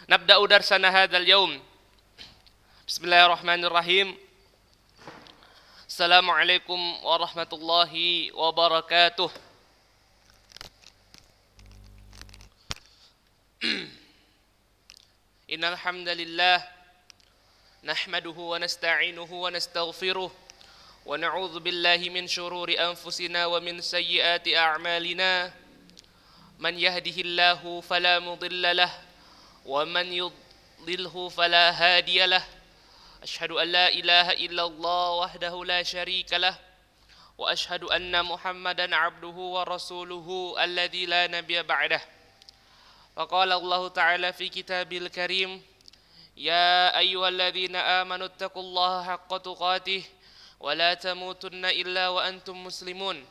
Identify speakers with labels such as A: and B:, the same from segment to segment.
A: نبدأ درسنا هذا اليوم. بسم الله الرحمن الرحيم. السلام عليكم ورحمة الله وبركاته. إن الحمد لله نحمده ونستعينه ونستغفره ونعوذ بالله من شرور أنفسنا ومن سيئات أعمالنا. من يهده الله فلا مضل له ومن يضلله فلا هادي له. أشهد أن لا إله إلا الله وحده لا شريك له وأشهد أن محمدا عبده ورسوله الذي لا نبي بعده. وقال الله تعالى في كتابه الكريم: يا أيها الذين آمنوا اتقوا الله حق تقاته ولا تموتن إلا وأنتم مسلمون.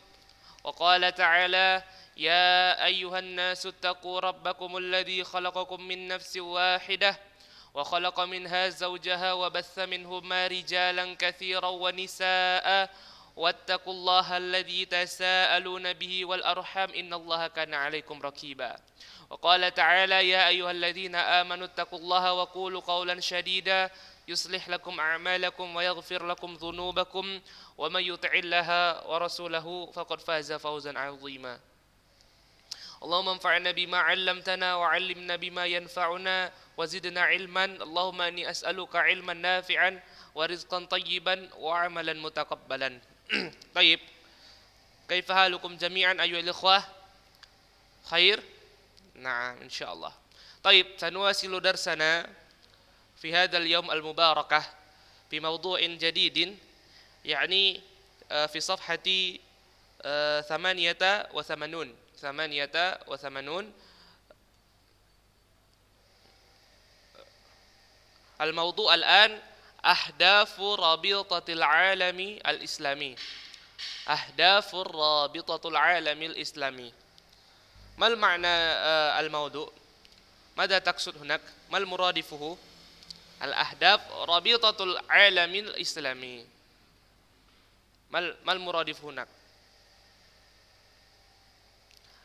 A: وقال تعالى: يا أيها الناس اتقوا ربكم الذي خلقكم من نفس واحدة وخلق منها زوجها وبث منهما رجالا كثيرا ونساء واتقوا الله الذي تساءلون به والأرحام إن الله كان عليكم رقيبا. وقال تعالى: يا أيها الذين آمنوا اتقوا الله وقولوا قولا سديدا يصلح لكم أعمالكم ويغفر لكم ذنوبكم ومن يطع الله ورسوله فقد فاز فوزا عظيما. اللهم انفعنا بما علمتنا وعلمنا بما ينفعنا وزدنا علما. اللهم إني أسألك علما نافعا ورزقا طيبا وعملا متقبلا. طيب، كيف حالكم جميعا أيها الإخوة؟ خير؟ نعم إن شاء الله. طيب، سنواصل درسنا في هذا اليوم المباركة بموضوع جديد، يعني في صفحة 88. الموضوع الآن أهداف رابطة العالم الإسلامي. أهداف رابطة العالم الإسلامي. ما المعنى الموضوع؟ ماذا تقصد هناك؟ ما المرادفه؟ الأهداف رابطة العالم الإسلامي. ما المرادف هناك؟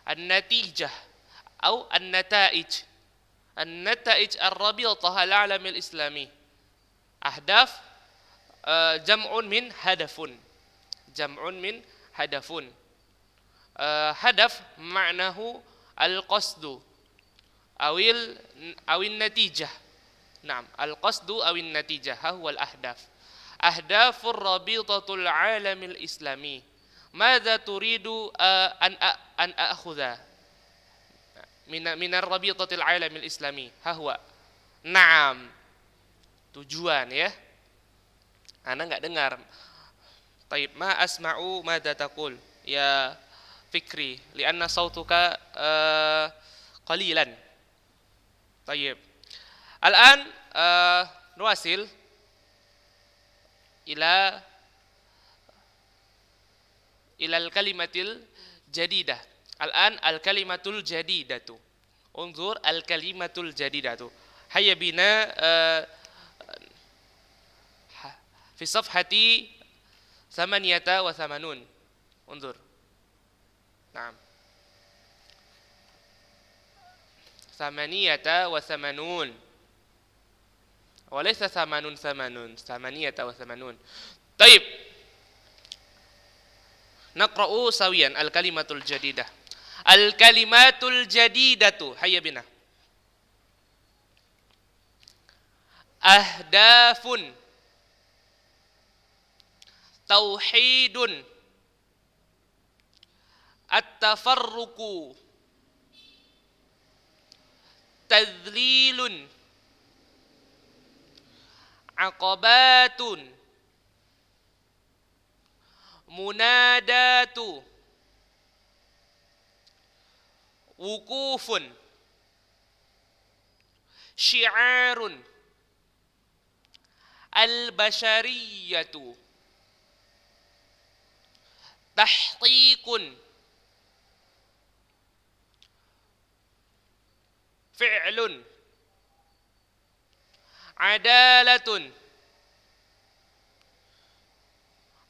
A: النتيجة أو النتائج الرابطة العالم الإسلامي. أهداف جمع من هدف. هدف معناه القصد أو النتيجة. نعم، القصد أو النتيجة هو الأهداف. أهداف الرابطة العالم الإسلامي. ماذا تريد أن أخذ من الرابطة العالم الإسلامي؟ ها هو. نعم، tujuan ya. Ana nggak dengar. طيب، ما أسمع ماذا تقول يا فكري لأن صوتك قليلا. طيب، الآن نواصل إلى الكلمة الجديدة. الآن الكلمة الجديدة. انظر الكلمة الجديدة. هيا بنا في صفحة 88. انظر. نعم، 88 وليس 88. طيب، نقرأ سويا الكلمة الجديدة. الكلمات الجديدة. هيا بنا. أهداف، توحيد، التفرق، تذليل، عقبات، منادات، وقوف، شعار، البشرية، تحقيق، فعل، عدالة،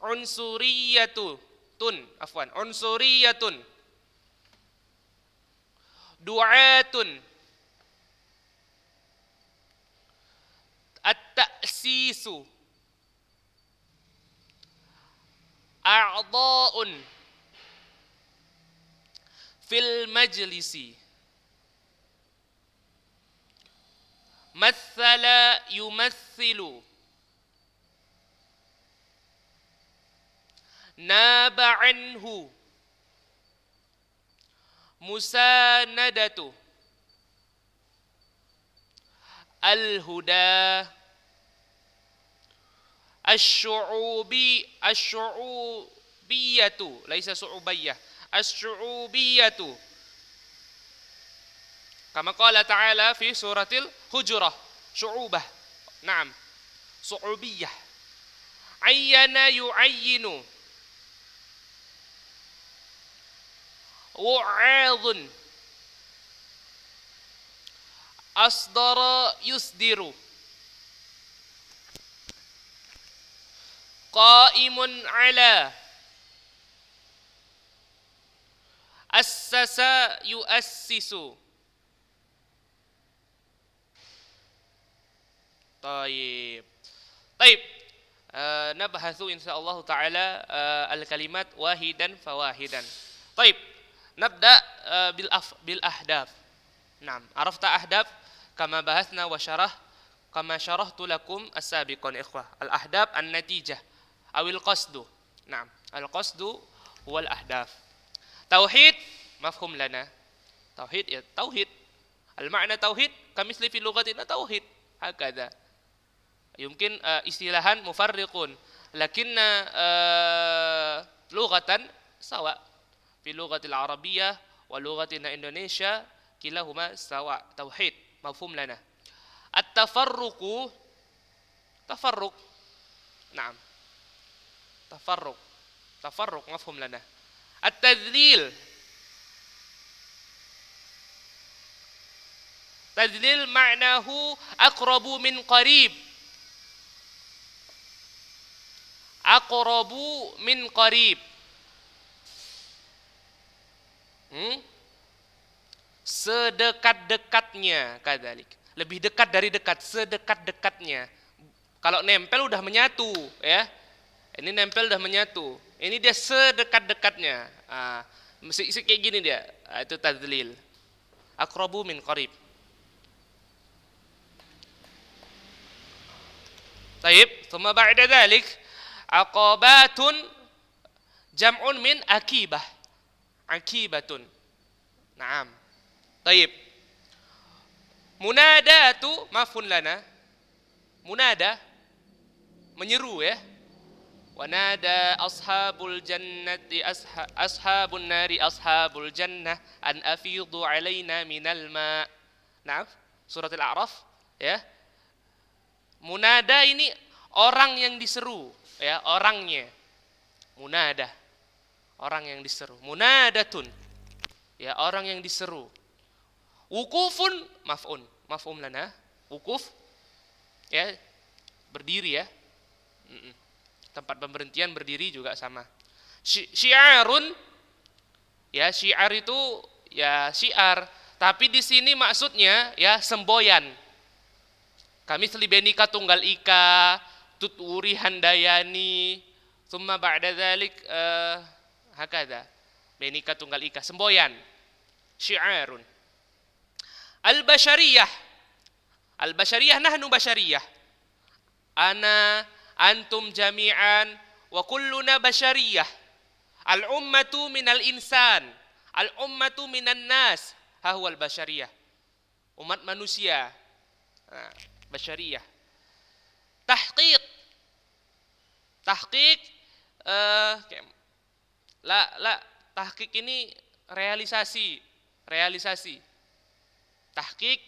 A: عنصرية، دعاة، yu'assisu a'dha'un fil majlisi mathala yumathilu naba anhu musanadatu al-huda asy'ubiyatu laisa su'ubayyah asy'ubiyatu kama qala ta'ala fi suratil hujurah syu'ubah na'am su'ubiyah ayyana yu'ayyinu wa'adun asdara yusdiru qaimun ala assasa yuassisu. Taib. Taib. Nabhathu insyaallah ta'ala al-kalimat wahidan fawahidan. Taib. Nabda bil ahdaf. Naam, arafta ahdaf kama bahasna wa syarah kama syarahtu lakum as-sabiqan ikhwah. Al-ahdaf an-natijah awil qasdu. Naam, al-qasdu wal ahdaf. Tauhid mafhum lana. Tauhid ya tauhid. Al-ma'na tauhid kamisli fi lughatina tauhid. Hakadha. Yumkin istilahan mufarriqun lakinna lughatan sawa. Fi lughatil arabiyyah wa lughatina Indonesia kilahuma sawa. Tauhid mafhum lana. At-tafarruqu tafarruq. Naam. Tafarruq mafhum lana. At-tadlil. Tadlil ma'nahu aqrabu min qarib. Aqrabu min qarib. Sedekat-dekatnya kadzalik. Lebih dekat dari dekat, sedekat-dekatnya. Kalau nempel udah menyatu, ya. Ini nempel udah menyatu. Ini dia sedekat-dekatnya. Kayak gini dia. Itu tadlil. Aqrabu min qarib. Taib, thumma ba'da dzalik aqabatun jam'un min akibah. Akibatun. Naam. Taib. Munadatu mafhum lana. Munada menyeru ya. Wanada ashabul jannati ashabun nari ashabul jannah an afidu alaina minal ma. Naam, surat Al-A'raf ya. Munada ini orang yang diseru ya, orangnya. Munada. Orang yang diseru. Munadatun. Ya, orang yang diseru. Wukufun maf'um lana. Wukuf ya, berdiri ya. Tempat pemberhentian berdiri juga sama. Syiarun ya, syiar itu ya syiar, tapi di sini maksudnya ya semboyan. Kami selibenika tunggal ika, tuturi handayani, summa ba'da dzalik hakada. Benika tunggal ika, semboyan. Syiarun. Al-bashariyah. Al-bashariyah nahnu bashariyah. Ana antum jami'an wa kulluna bashariyah. Al-ummatu minal insan, al-ummatu minan nas. Ha huwal bashariyah. Umat manusia. Bashariyah. Tahqiq. Tahqiq tahqiq ini realisasi. Tahqiq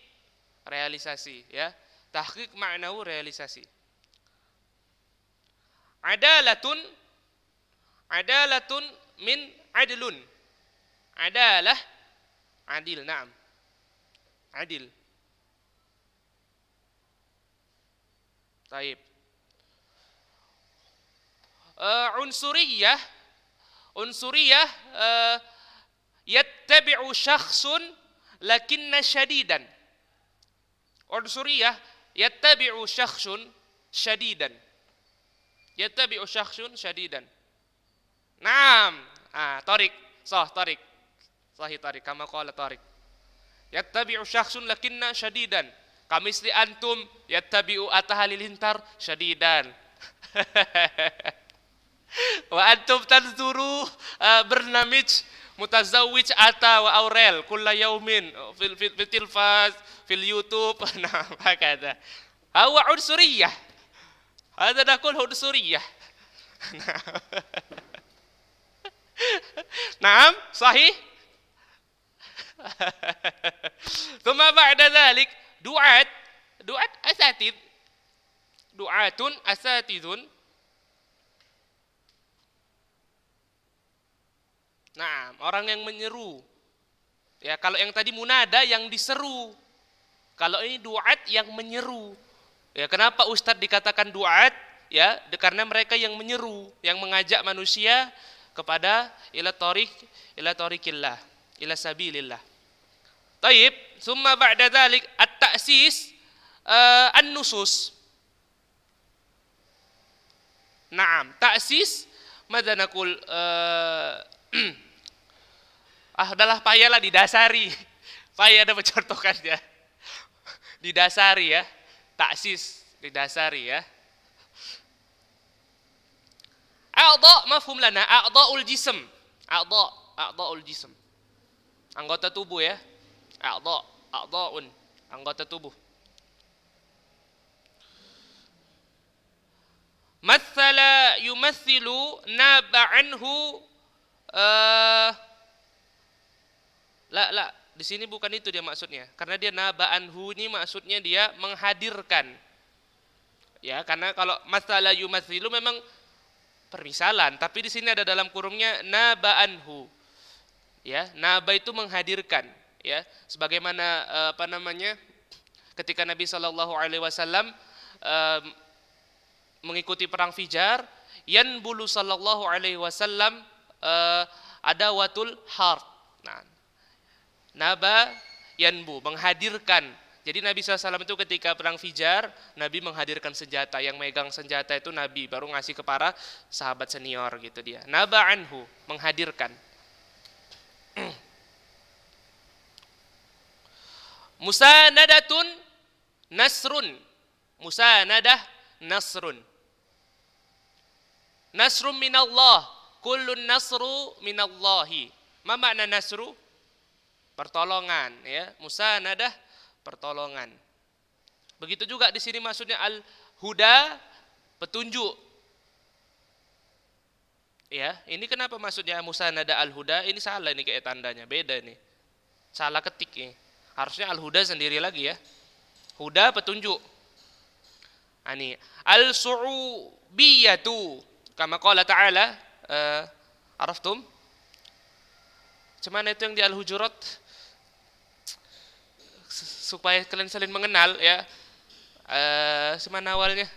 A: realisasi ya. Tahqiq maknahu realisasi. Adalatun min adlun. Adalah adil, na'am. Adil. Taib. Unsuriyah yattabi'u syakhsun lakinna syadidan. Unsuriyah yattabi'u syakhsun syadidan. Yattabi'u syakhsun syadidan. Naam. Tariq. Tariq. Sahih Tariq. Kama qala Tariq. Yattabi'u syakhsun lakinna syadidan. Kamisli antum yattabi'u Atta Halilintar syadidan. Wa antum tanzuru barnamij mutazawwij Atta wa Aurel kulla yaumin fil tilfaz fil YouTube. Nah, hakada. Hawa unsuriyah. Hada naqul unsuriyah. Naam, sahih. Thumma ba'da dhalik du'atun asatidun. Nah, orang yang menyeru. Ya, kalau yang tadi munada yang diseru. Kalau ini du'at yang menyeru. Ya, kenapa Ustadz dikatakan du'at? Ya, karena mereka yang menyeru, yang mengajak manusia kepada ila tariqillah, ila sabilillah. Taib, summa ba'da dzalik at-ta'sis an-nusus. Naam, ta'sis madza naqul adalah payalah didasari. Payah ada mencontohkannya. Didasari ya. Ta'sis didasari ya. A'dha mafhum lana, a'dha'ul jism. A'dha'ul jism. Anggota tubuh ya. A'dha'un, anggota tubuh. Mathala yumathilu naba anhu di sini bukan itu dia maksudnya. Karena dia naba anhu ini maksudnya dia menghadirkan. Ya, karena kalau mathala yumathilu memang permisalan, tapi di sini ada dalam kurungnya naba anhu. Ya, naba itu menghadirkan, ya. Sebagaimana ketika Nabi sallallahu alaihi wasallam mengikuti perang Fijar, yanbulu sallallahu alaihi wasallam adawatul harb. Nah, naba yanbu, menghadirkan. Jadi Nabi SAW itu ketika perang Fijar, Nabi menghadirkan senjata. Yang megang senjata itu Nabi, baru ngasih ke para sahabat senior gitu dia. Naba anhu, menghadirkan. Musanadatun nasrun. Musanadah nasrun. Nasrun minallah. Kullun nasru minallahi. Ma makna nasru? Pertolongan ya. Musanadah, pertolongan. Begitu juga di sini maksudnya al-huda, petunjuk. Ya, ini kenapa maksudnya musanada al-huda? Ini salah ini kayak tandanya, beda nih. Salah ketik ini. Harusnya al-huda sendiri lagi ya. Huda petunjuk. Ani al-su'ubiyatu kama qala ta'ala araftum? Cuman itu yang di Al-Hujurat supaya kalian saling mengenal ya. Semana awalnya?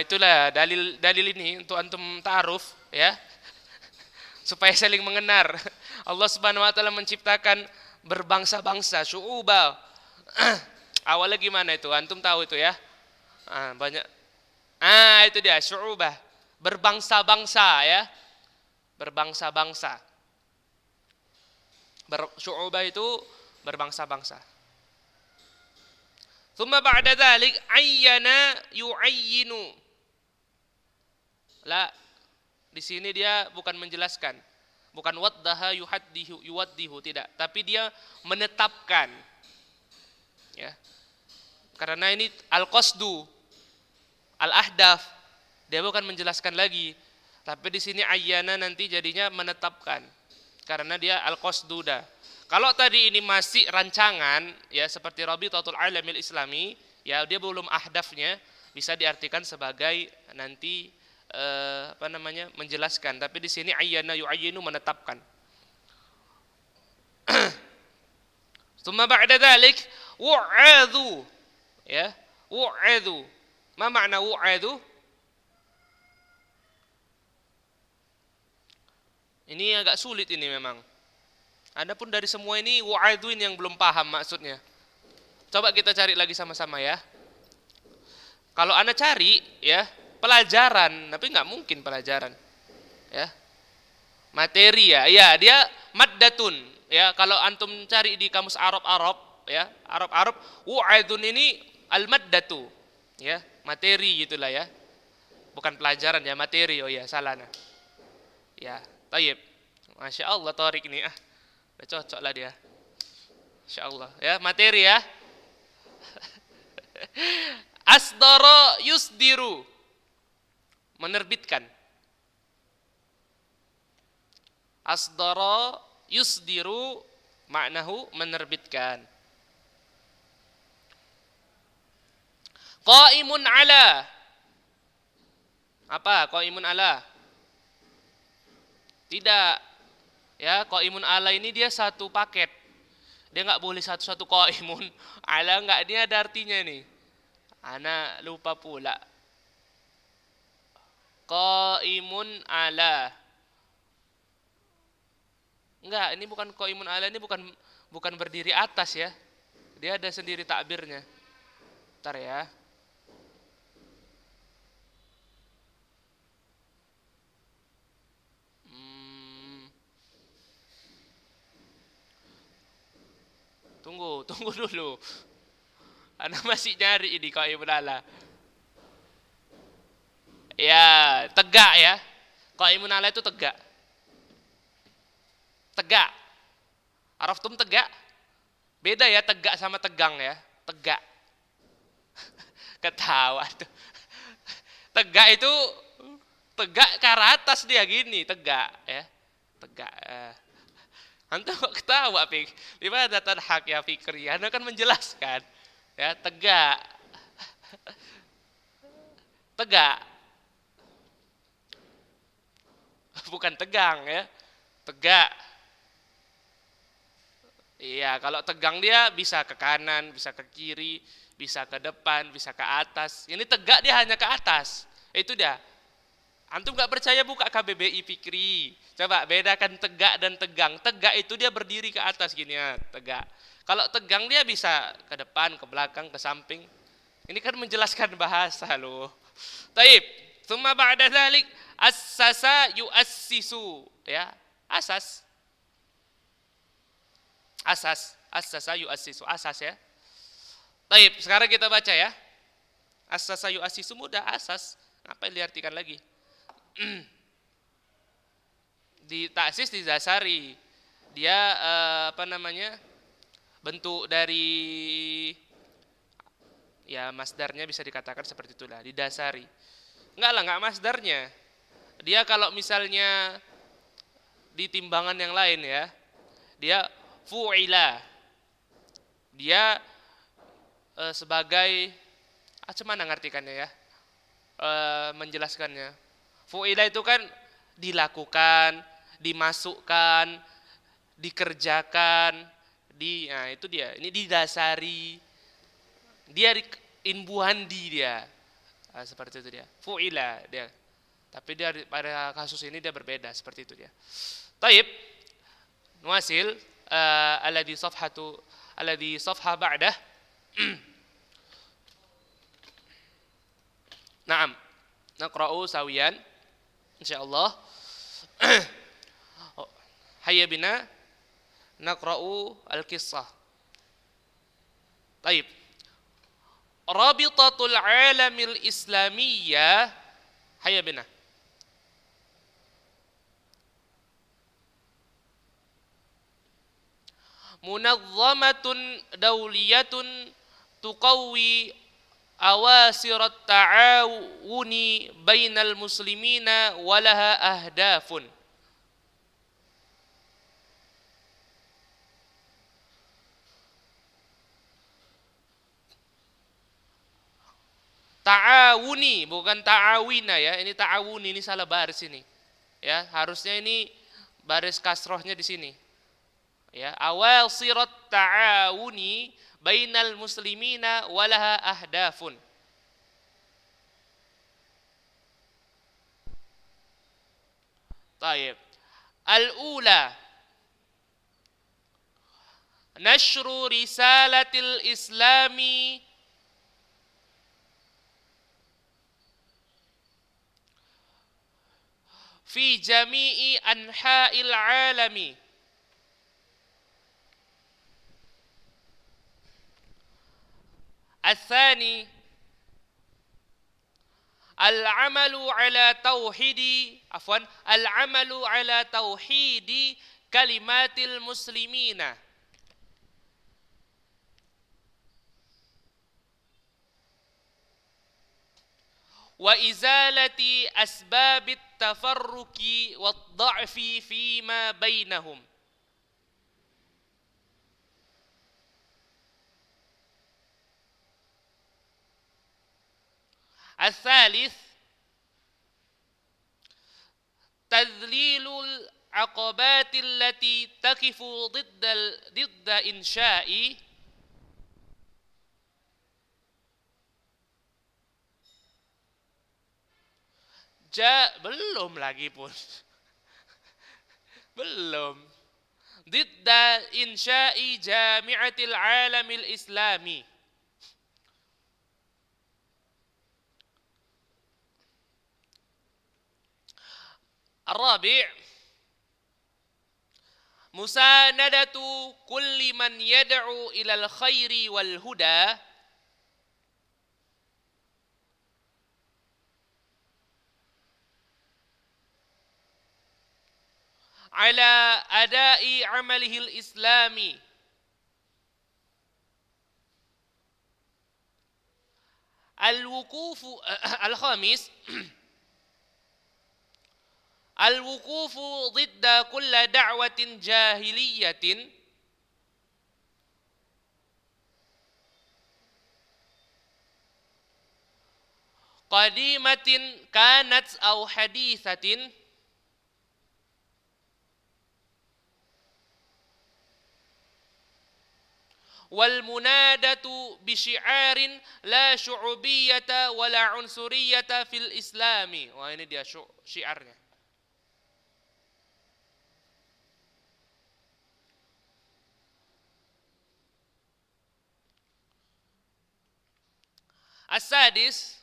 A: Itulah dalil ini untuk antum ta'aruf ya. Supaya saling mengenal. Allah Subhanahu wa taala menciptakan berbangsa-bangsa, syu'uba. Awalnya gimana itu? Antum tahu itu ya? Banyak. Itu dia, syu'ubah. Berbangsa-bangsa ya. Berbangsa-bangsa. Syu'ubah itu berbangsa-bangsa. Thumma ba'da dzalik ayyana yu'ayyinu. La, di sini dia bukan menjelaskan. Bukan waddaha yuwaddihu, tidak. Tapi dia menetapkan. Ya. Karena ini al-qasdu, al-ahdaf. Dia bukan menjelaskan lagi. Tapi di sini ayyana nanti jadinya menetapkan. Karena dia al-qasdu dah. Kalau tadi ini masih rancangan, ya seperti Rabitatul Alamil Islami, ya dia belum ahdafnya, bisa diartikan sebagai nanti menjelaskan. Tapi di sini ayyana yu'ayyinu, menetapkan. Tsumma ba'da dzalik wu'adhu, ya wu'adhu. Ma makna wu'adhu? Ini agak sulit ini memang. Adapun dari semua ini wu'adhu ini yang belum paham maksudnya. Coba kita cari lagi sama-sama ya. Kalau Anda cari ya, pelajaran, tapi nggak mungkin pelajaran. Ya. Materi ya. Ya, dia maddatun. Ya, kalau antum cari di kamus Arab-Arab ya, Arab-Arab, wa'idun ini al-maddatu. Ya, materi gitulah ya. Bukan pelajaran ya, materi. Oh ya, salah nah. Ya, tayyib. Masya Allah Tariq ini udah cocok lah dia. Masya Allah ya, materi ya. Asdara yusdiru, menerbitkan. Asdara yusdiru maknahu menerbitkan. Qaimun ala. Apa qaimun ala? Tidak. Ya, qaimun ala ini dia satu paket. Dia nggak boleh satu-satu qaimun. Ala nggak, dia ada artinya nih. Ana lupa pula. Qaimun ala. Enggak, ini bukan qaimun ala, ini bukan berdiri atas ya. Dia ada sendiri takbirnya. Bentar ya. Tunggu dulu. Ana masih nyari ini qaimun ala. Ya, tegak ya. Qaimun ala itu tegak. Tegak. Araftum tegak? Beda ya tegak sama tegang ya. Tegak. Ketawa tuh. Tegak itu tegak ke arah atas dia gini, tegak ya. Tegak. Antum kok ketawa, Pik? Gimana tadhak ya Fikri? Anda kan menjelaskan. Ya, tegak. Tegak. Bukan tegang ya. Tegak. Iya, kalau tegang dia bisa ke kanan, bisa ke kiri, bisa ke depan, bisa ke atas. Ini tegak dia hanya ke atas. Itu dia. Antum nggak percaya buka KBBI Fikri. Coba bedakan tegak dan tegang. Tegak itu dia berdiri ke atas gini ya, tegak. Kalau tegang dia bisa ke depan, ke belakang, ke samping. Ini kan menjelaskan bahasa loh. Taib. Tsumma ba'da dzalik assasa yu'assisu ya. Asas. Assasa yu'assisu, asas ya. Taib, sekarang kita baca ya. Assasa yu'assisu mudah, asas. Apa yang diartikan lagi? Di taksis didasari. Dia bentuk dari ya masdarnya bisa dikatakan seperti itulah, didasari. Enggak masdarnya. Dia kalau misalnya di timbangan yang lain ya, dia fu'ila. Dia sebagai mana ngartikannya ya? Menjelaskannya. Fu'ila itu kan dilakukan, dimasukkan, dikerjakan, nah itu dia. Ini didasari. Dia inbuhandi dia. Nah, seperti itu dia. Fu'ila dia. Tapi dia pada kasus ini dia berbeda seperti itu dia. Taib. Nuasil alladhi safha ba'dah. Naam. Naqra'u sawiyan insyaallah. Hayya bina naqra'u al-qissah. Taib. Rabitatul alamil islamiyah. Hayya bina. Munazzamatun dawliyatun tuqawwi awasirat ta'awuni bainal muslimina walaha ahdafun. Ta'awuni bukan ta'awina ya, ini ta'awuni, ini salah baris ini. Ya, harusnya ini baris kasrohnya di sini. Ya, awal sirat ta'awuni bainal muslimina walaha ahdafun. Taib. Al-ula. nashru risalatil islami fi jami'i anha'il alami. Al-thani al-amalu ala tauhidi kalimatil muslimina wa izalati asbabit tafarruqi wad dha'fi fima bainahum. Al-thalith tadlilul aqabati allati taqifu didda insya'i belum lagi pun belum didda insya'i jami'atil alamil islami. الرابع musanadatu kulli man yad'u ilal khairi wal huda ala adai amalihil islami al-wuqufu al-khamis al-wuqufu didda kulla da'watin jahiliyatin qadimatin kanat aw hadithatin wal munadatu bi syi'arin la syu'ubiyyata wala unsuriyata fil islami. Wah, ini dia syiarnya. As-sadis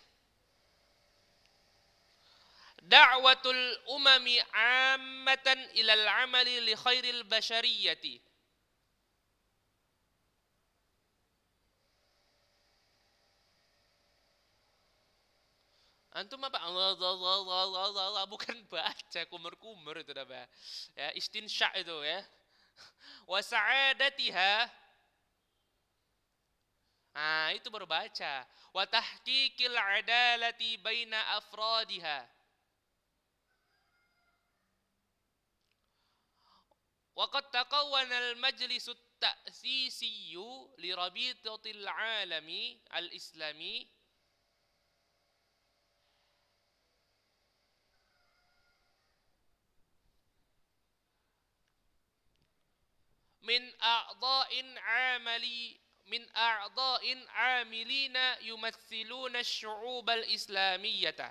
A: da'watul umami ammatan ilal amali li khairil bashariyati. Antum apa? Allah bukan baca kumur-kumur itu dah, ya, istinsya itu ya. Wa sa'adatiha, nah itu baru baca. Wa tahqiqil adalati baina afradiha. Wa qad taqawwana al-majlis at-ta'sisi li rabitatil alami al-islami min a'dha'in amilina yumathiluna asy-syu'ub al-islamiyyata.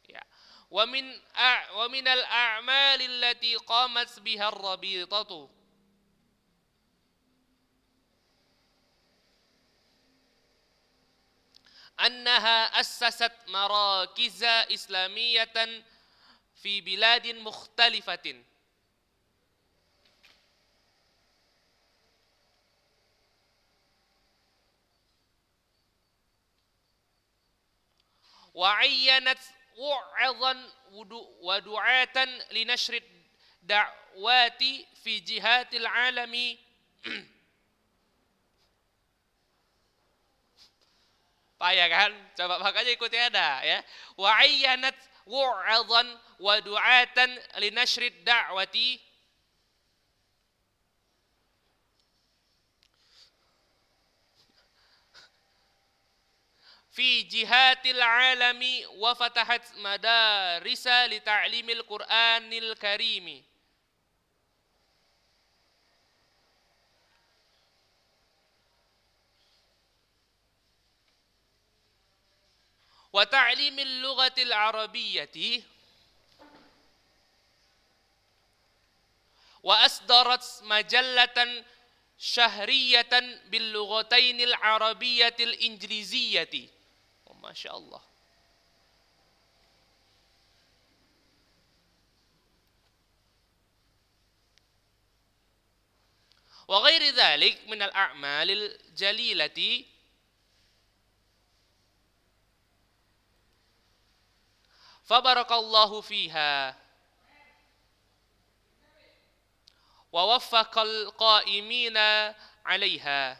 A: Ya. Wa min al-a'mali allati qamat biha ar-rabitatu أنها أسست مراكز إسلامية في بلاد مختلفة وعينت وعظا ودعاة لنشر الدعوات في جهات العالم payah kan? Coba makanya ikuti ada ya. Wa ayyanat wa'adhan wa du'atan li nashrid da'wati fi jihatil alami wa fatahat madarisa li ta'limil Qur'anil Karimi. Wa ta'limil lughatil arabiyyati asdarat majallatan syahriyatan bil lughatainil arabiyyatil injiliziyyati. Oh, Masya Allah. Wa ghairi dzalik minal a'malil jalilati fabarakallahu fiha wa waffaqal qa'imina 'alaiha.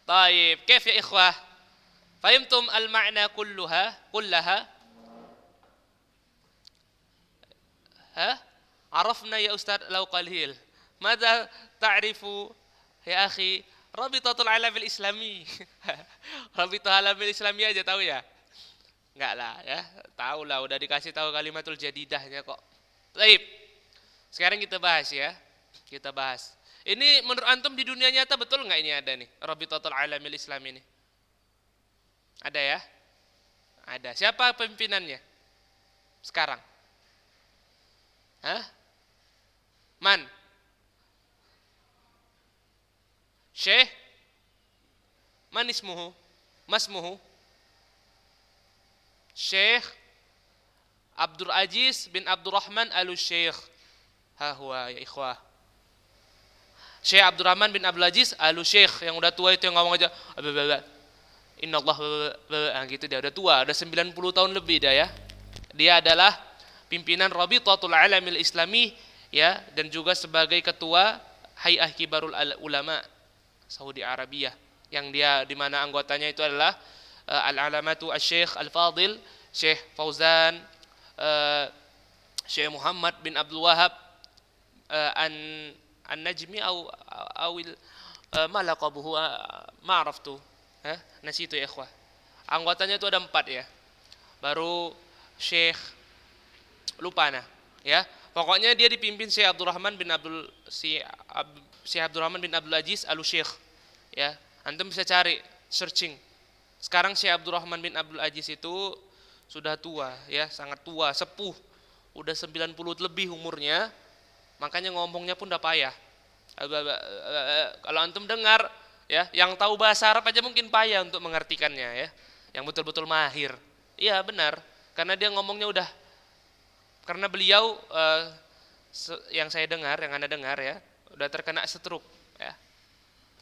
A: Taib, كيف يا إخوة؟ فهمتم المعنى كلها؟ ها؟ عرفنا يا أستاذ لو قليل. ماذا تعرف يا أخي؟ رابطة العالم الإسلامي. Rabithah Alamil Islami aja tahu ya? Enggak lah ya, tahu lah, udah dikasih tahu kalimatul jadidahnya kok. Baik. Sekarang kita bahas ya. Kita bahas. Ini menurut antum di dunia nyata betul enggak ini ada nih? Rabithatul Alamil Islami ini. Ada ya? Ada. Siapa pimpinannya? Sekarang? Hah? Man? Syekh? Man ismuhu? Masmuhu? Syekh Abdul Aziz bin Abdurrahman Al-Syekh. Ha huwa ya ikhwah. Syekh Abdurrahman bin Abdul Aziz Al-Syekh yang udah tua itu yang ngomong aja Inna Allah gitu, dia udah tua, udah 90 tahun lebih dah ya. Dia adalah pimpinan Rabithatul Alamil Islami ya, dan juga sebagai ketua Hay'ah Kibarul Ulama Saudi Arabia, yang dia di mana anggotanya itu adalah Al-Alamatu Asy-Syaikh Al-Fadil Syekh Fauzan, Syekh Muhammad bin Abdul Wahab An-Najmi awil ma laqabuhu ma araftu. Nasitu ya ikhwah. Anggotanya itu ada 4 ya. Baru Syekh lupa nah ya. Pokoknya dia dipimpin Syekh Abdurrahman bin Abdul Aziz Al-Syekh ya. Antum bisa cari searching. Sekarang Syekh Abdurrahman bin Abdul Aziz itu sudah tua ya, sangat tua, sepuh. Udah 90 lebih umurnya. Makanya ngomongnya pun udah payah. Kalau antum dengar ya, yang tahu bahasa Arab aja mungkin payah untuk mengartikannya ya. Yang betul-betul mahir. Iya benar, karena dia ngomongnya udah, karena beliau yang saya dengar, yang Anda dengar ya, udah terkena stroke ya.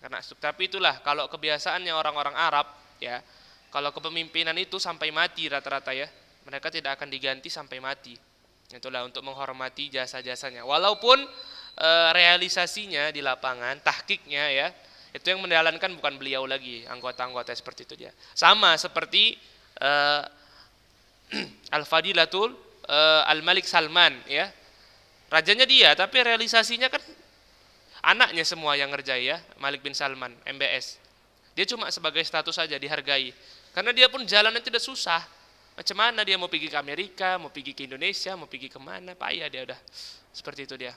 A: Karena stroke. Tapi itulah kalau kebiasaannya orang-orang Arab ya, kalau kepemimpinan itu sampai mati rata-rata ya. Mereka tidak akan diganti sampai mati. Itulah untuk menghormati jasa-jasanya. Walaupun realisasinya di lapangan, tahqiqnya ya, itu yang menjalankan bukan beliau lagi, anggota-anggota seperti itu dia. Sama seperti Al-Fadilatul Al-Malik Salman ya. Rajanya dia, tapi realisasinya kan anaknya semua yang ngerjai ya, Malik bin Salman, MBS. Dia cuma sebagai status saja dihargai. Karena dia pun jalannya tidak susah. Macam mana dia mau pergi ke Amerika, mau pergi ke Indonesia, mau pergi kemana, payah dia udah. Seperti itu dia.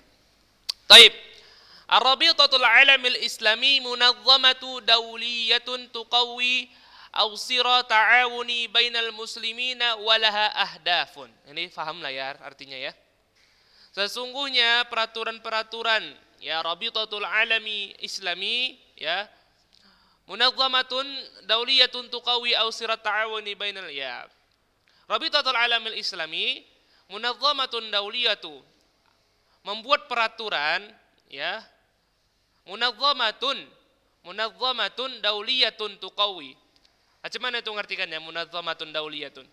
A: Taib. Ar-Rabithatul Alamil Islami munazzamatu dawliyatun tuqawwi awsira ta'awuni bainal muslimina walaha ahdafun. Ini fahamlah ya artinya ya. Sesungguhnya peraturan-peraturan ya Rabithatul Alami Islami ya, munazzamatun dawliyatun tuqawwi awsira ta'awuni bainal ya. Rabithatul Alamil Islami munazzamatun dawliyatu, membuat peraturan ya, munazzamatun dawliyatun tuqawwi. Macam mana itu ngartikannya munazzamatun dawliyatun?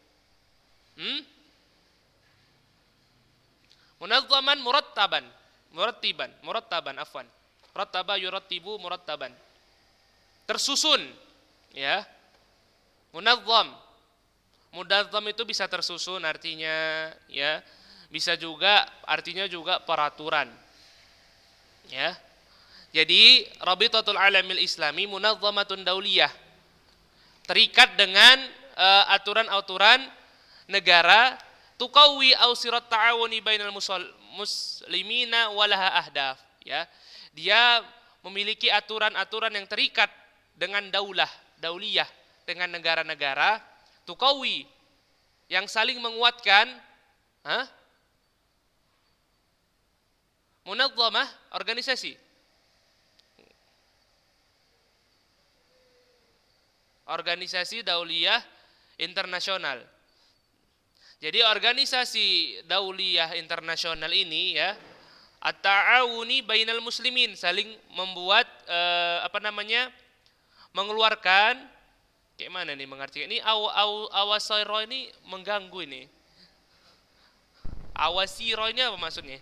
A: Munazzaman murattaban afwan. Rattaba yurattibu murattaban. Tersusun ya. Munazzam itu bisa tersusun artinya ya. Bisa juga artinya juga peraturan. Ya. Jadi Rabithatul Alamil Islami munazzamatun dauliyah, terikat dengan aturan-aturan negara, tuqawwi awsirat ta'awuni bainal muslimina walaha ahdaf ya. Dia memiliki aturan-aturan yang terikat dengan dauliyah, dengan negara-negara, tuqawwi yang saling menguatkan Munazzamah, organisasi. Organisasi Dauliyah Internasional. Jadi organisasi Dauliyah Internasional ini ya, at-ta'awuni bainal muslimin, saling membuat mengeluarkan, kayak mana nih mengartikan ini, awasiro ini mengganggu ini. Awasiro ini apa maksudnya?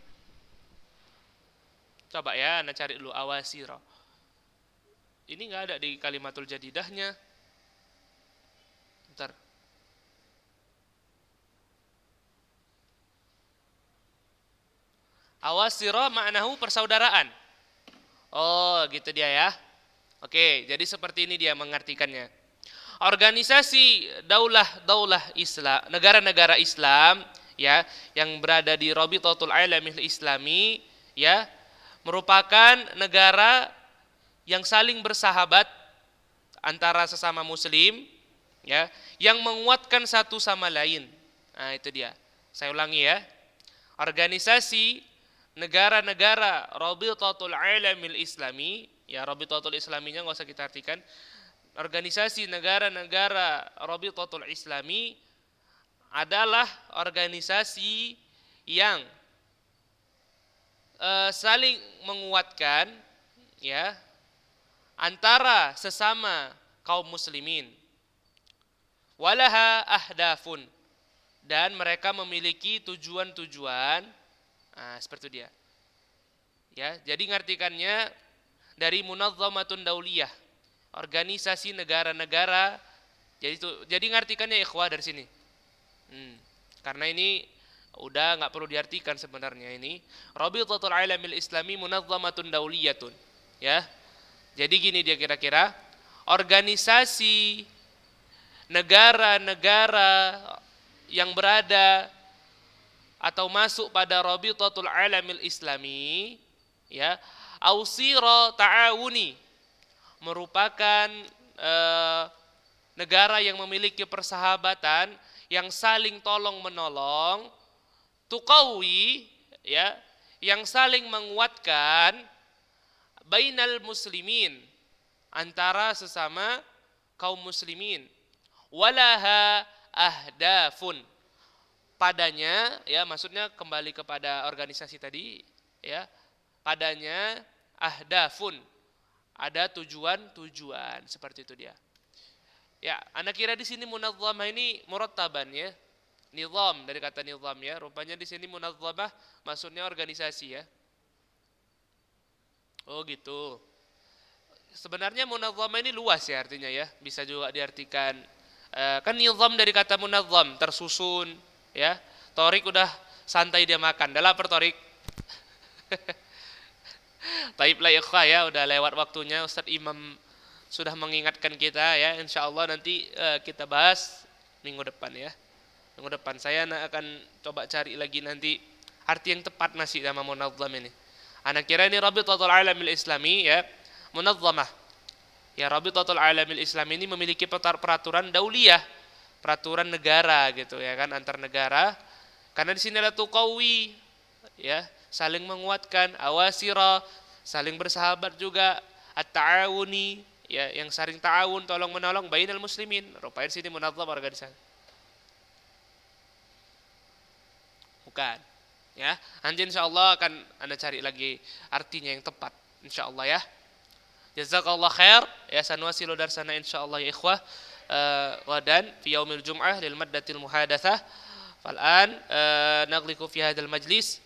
A: Coba ya, Anda cari dulu awasiro. Ini nggak ada di kalimatul jadidahnya. Bentar. Awasiro maknahu persaudaraan. Oh, gitu dia ya. Oke, jadi seperti ini dia mengartikannya. Organisasi daulah Islam, negara-negara Islam ya, yang berada di Rabitatul Alamil Islami ya, merupakan negara yang saling bersahabat antara sesama muslim ya, yang menguatkan satu sama lain. Nah, itu dia. Saya ulangi ya. Organisasi negara-negara Rabitatul Alamil Islami, ya Rabitatul Islaminya nggak usah kita artikan. Organisasi negara-negara Rabitatul Islami adalah organisasi yang saling menguatkan ya antara sesama kaum muslimin. Walaha ahdafun, dan mereka memiliki tujuan-tujuan. Nah, seperti itu dia. Ya, jadi ngartikannya dari munazzamatun dauliyah, organisasi negara-negara. Jadi ngartikannya ikhwah dari sini. Karena ini udah nggak perlu diartikan sebenarnya ini. Rabitatul Alamil Islami munazzamatun dauliyatun. Ya. Jadi gini dia kira-kira, organisasi negara-negara yang berada atau masuk pada Rabitatul Alamil Islami ya, ausira ta'awuni, merupakan negara yang memiliki persahabatan, yang saling tolong menolong, tuqawi ya, yang saling menguatkan, bainal muslimin, antara sesama kaum muslimin, walaha ahdafun, padanya ya, maksudnya kembali kepada organisasi tadi ya, padanya ahdafun, ada tujuan-tujuan, seperti itu dia. Ya, Anda kira di sini munazzamah ini murattaban ya, nizam dari kata nizam ya, rupanya di sini munazzamah maksudnya organisasi ya. Oh gitu. Sebenarnya munazzamah ini luas ya artinya ya, bisa juga diartikan kan nizam dari kata munazzam, tersusun ya. Torik udah santai dia makan, dah lapar Torik. Taib lah ikhwah ya, udah lewat waktunya. Ustadz Imam sudah mengingatkan kita ya, insya Allah nanti kita bahas minggu depan ya. Minggu depan saya akan coba cari lagi nanti arti yang tepat masih sama munazzam ini. Anak kira ini Rabitatul Alamil Islami ya, munazzamah. Ya, Rabitatul Alamil Islami ini memiliki peraturan dauliyah, peraturan negara gitu ya kan, antar negara. Karena di sini ada tuqawi ya, saling menguatkan, awasira, saling bersahabat juga, at-ta'awuni ya, yang saling ta'awun, tolong menolong, bainal muslimin. Rupanya di sini munazzam, organisasi. Bukan. Ya, nanti insyaallah akan Anda cari lagi artinya yang tepat insyaallah ya. Jazakallah khair ya, sanwasilu darsana insyaallah ya ikhwah. Ghadan fi yaumil jum'ah lil maddatil muhadatsah. Fal'an naghliqu fi hadzal majlis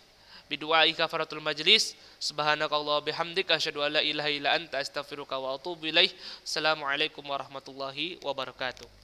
A: bidu'ai kafaratul majlis. Subhanakallah bihamdika asyhadu an la ilaha illa anta astaghfiruka wa atubu ilaih. Assalamualaikum warahmatullahi wabarakatuh.